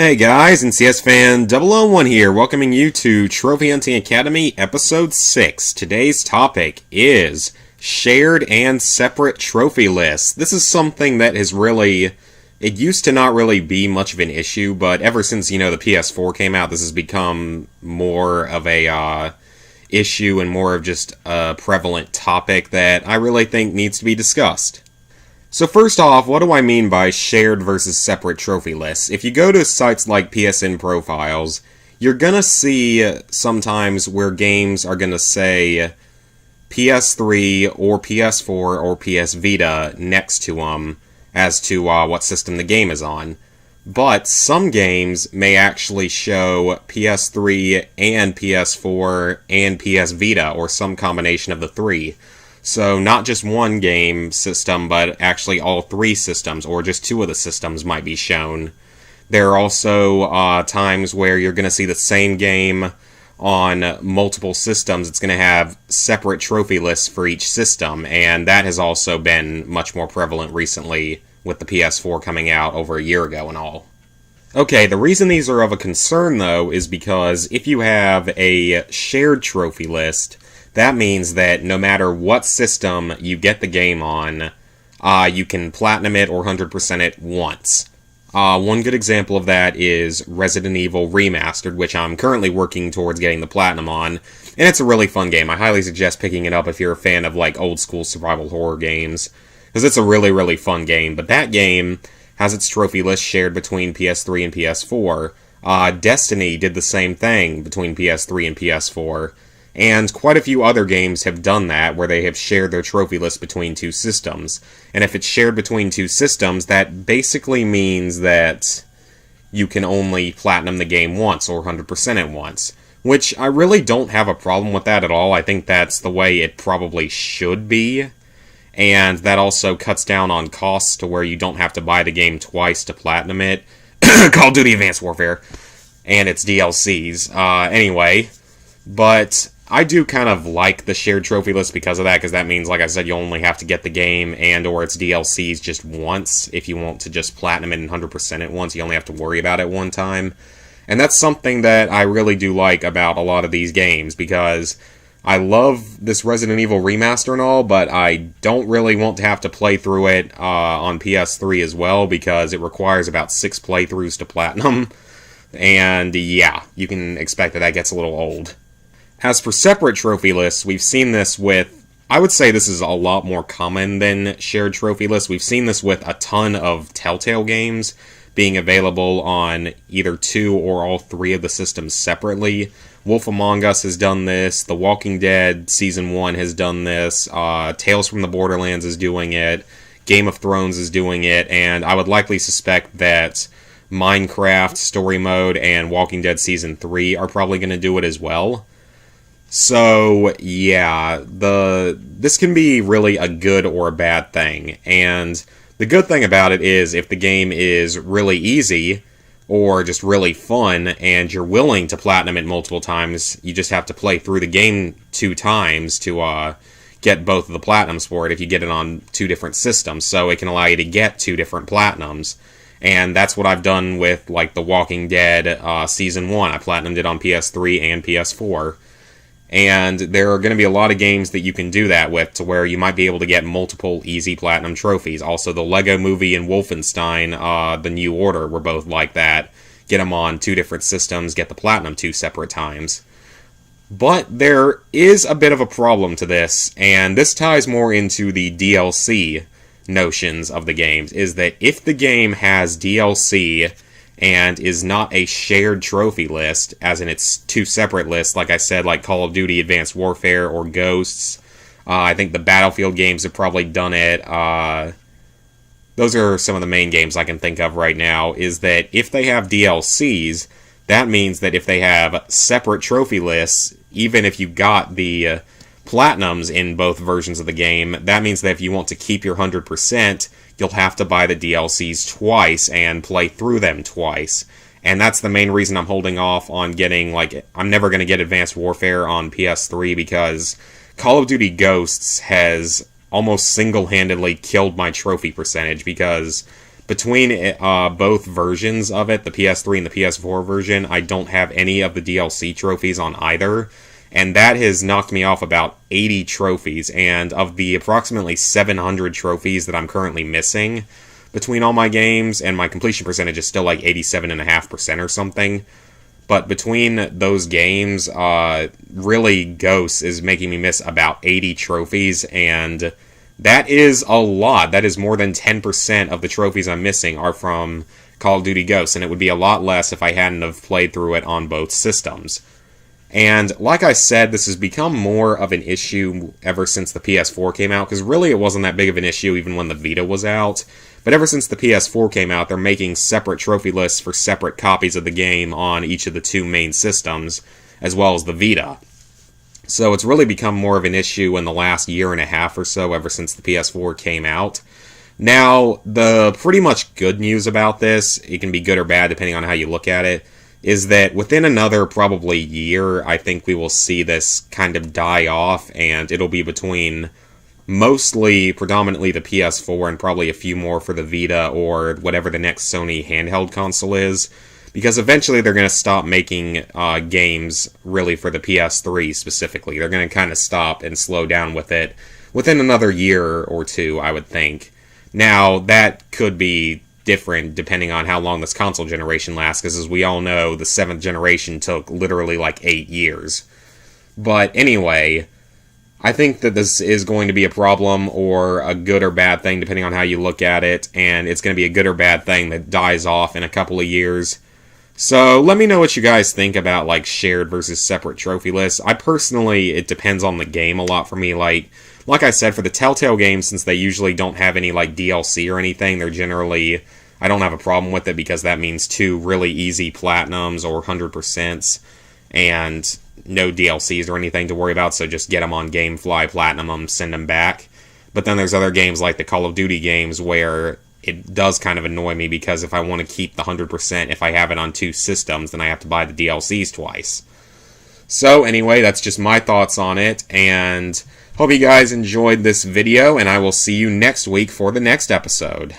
Hey guys, NCS fan 001 here, welcoming you to Trophy Hunting Academy Episode 6. Today's topic is shared and separate trophy lists. This is something that has really, it used to not really be much of an issue, but ever since, the PS4 came out, this has become more of a issue and more of just a prevalent topic that I really think needs to be discussed. So first off, what do I mean by shared versus separate trophy lists? If you go to sites like PSN Profiles, you're gonna see sometimes where games are gonna say PS3 or PS4 or PS Vita next to them as to what system the game is on. But some games may actually show PS3 and PS4 and PS Vita, or some combination of the three. So not just one game system, but actually all three systems, or just two of the systems might be shown. There are also times where you're going to see the same game on multiple systems. It's going to have separate trophy lists for each system, and that has also been much more prevalent recently with the PS4 coming out over a year ago and all. Okay, the reason these are of a concern, though, is because if you have a shared trophy list, that means that no matter what system you get the game on, you can platinum it or 100% it once. One good example of that is Resident Evil Remastered, which I'm currently working towards getting the platinum on, and it's a really fun game. I highly suggest picking it up if you're a fan of like old school survival horror games, because it's a really, really fun game. But that game has its trophy list shared between PS3 and PS4. Destiny did the same thing between PS3 and PS4. And quite a few other games have done that, where they have shared their trophy list between two systems. And if it's shared between two systems, that basically means that you can only platinum the game once, or 100% it once. Which, I really don't have a problem with that at all. I think that's the way it probably should be. And that also cuts down on costs to where you don't have to buy the game twice to platinum it. Call of Duty Advanced Warfare. And its DLCs. Anyway, but I do kind of like the shared trophy list because of that, because that means, like I said, you only have to get the game and or its DLCs just once. If you want to just platinum it and 100% it once, you only have to worry about it one time. And that's something that I really do like about a lot of these games, because I love this Resident Evil Remaster and all, but I don't really want to have to play through it on PS3 as well, because it requires about 6 playthroughs to platinum. And yeah, you can expect that gets a little old. As for separate trophy lists, we've seen this with, I would say this is a lot more common than shared trophy lists. We've seen this with a ton of Telltale games being available on either 2 or all 3 of the systems separately. Wolf Among Us has done this, The Walking Dead Season 1 has done this, Tales from the Borderlands is doing it, Game of Thrones is doing it, and I would likely suspect that Minecraft Story Mode and Walking Dead Season 3 are probably going to do it as well. So, yeah, this can be really a good or a bad thing, and the good thing about it is if the game is really easy, or just really fun, and you're willing to platinum it multiple times, you just have to play through the game 2 times to get both of the platinums for it if you get it on 2 different systems, so it can allow you to get 2 different platinums. And that's what I've done with, like, The Walking Dead Season 1. I platinumed it on PS3 and PS4. And there are going to be a lot of games that you can do that with, to where you might be able to get multiple easy platinum trophies. Also, the Lego Movie and Wolfenstein, The New Order, were both like that. Get them on 2 different systems, get the platinum 2 separate times. But there is a bit of a problem to this, and this ties more into the DLC notions of the games, is that if the game has DLC and is not a shared trophy list, as in it's 2 separate lists, like I said, like Call of Duty Advanced Warfare or Ghosts. I think the Battlefield games have probably done it. Those are some of the main games I can think of right now, is that if they have DLCs, that means that if they have separate trophy lists, even if you got the platinums in both versions of the game, that means that if you want to keep your 100%, you'll have to buy the DLCs twice and play through them twice. And that's the main reason I'm holding off on getting, like, I'm never going to get Advanced Warfare on PS3, because Call of Duty Ghosts has almost single-handedly killed my trophy percentage, because Between both versions of it, the PS3 and the PS4 version, I don't have any of the DLC trophies on either. And that has knocked me off about 80 trophies. And of the approximately 700 trophies that I'm currently missing between all my games, and my completion percentage is still like 87.5% or something. But between those games, really Ghosts is making me miss about 80 trophies, and that is a lot. That is more than 10% of the trophies I'm missing are from Call of Duty Ghosts, and it would be a lot less if I hadn't have played through it on both systems. And like I said, this has become more of an issue ever since the PS4 came out, because really it wasn't that big of an issue even when the Vita was out. But ever since the PS4 came out, they're making separate trophy lists for separate copies of the game on each of the two main systems, as well as the Vita. So it's really become more of an issue in the last year and a half or so, ever since the PS4 came out. Now, the pretty much good news about this, it can be good or bad depending on how you look at it, is that within another probably year, I think we will see this kind of die off, and it'll be between mostly, predominantly the PS4 and probably a few more for the Vita or whatever the next Sony handheld console is, because eventually they're going to stop making games really for the PS3 specifically. They're going to kind of stop and slow down with it within another year or two, I would think. Now, that could be different depending on how long this console generation lasts, because as we all know, the 7th generation took literally like 8 years. But anyway, I think that this is going to be a problem or a good or bad thing depending on how you look at it, and it's going to be a good or bad thing that dies off in a couple of years. So let me know what you guys think about like shared versus separate trophy lists. I personally, it depends on the game a lot for me. Like I said, for the Telltale games, since they usually don't have any like DLC or anything, they're generally, I don't have a problem with it because that means 2 really easy platinums or 100%s and no DLCs or anything to worry about, so just get them on GameFly, platinum them, send them back. But then there's other games like the Call of Duty games where it does kind of annoy me, because if I want to keep the 100%, if I have it on 2 systems, then I have to buy the DLCs twice. So anyway, that's just my thoughts on it, and hope you guys enjoyed this video, and I will see you next week for the next episode.